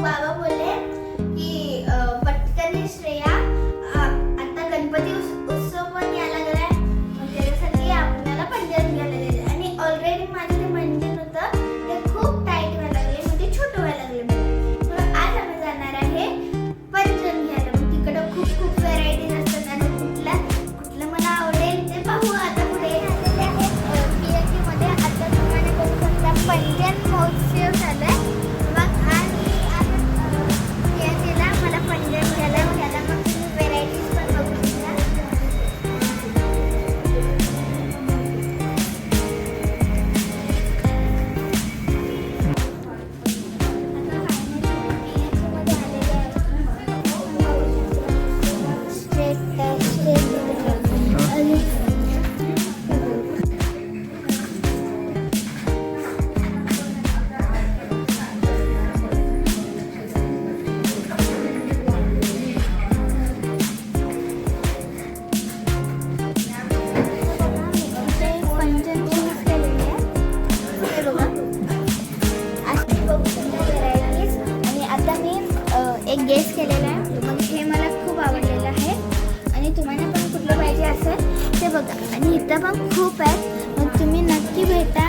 बाबा बोलले की पटकन श्रेया आता गणपती उत्सव पण यायला लागलाय, मग त्याच्यासाठी आपल्याला पंजन घ्यायला लागले. आणि ऑलरेडी माझे ते पंजन होतं ते खूप टाईट व्हायला लागले, म्हणजे छोटं व्हायला लागले. मग आज आम्ही जाणार आहे पंजन घ्यायला. मग तिकडं खूप व्हरायटीज असतात आणि कुठलं मला आवडेल ते पाहू. आता पुढे आलेले आहेत PSC मध्ये. आता तुम्हाला बघू शकता पंजन महोत्सव झालाय. मग आणि PSCला मला पंजन घ्यायला मग तुम्ही व्हेरायटीज पण बघू शकता. एक गेस केलेला आहे. मग हे मला खूप आवडलेलं आहे आणि तुम्हाला पण कुठलं पाहिजे असेल ते बघा. आणि इथं पण खूप आहेत, मग तुम्ही नक्की भेटा.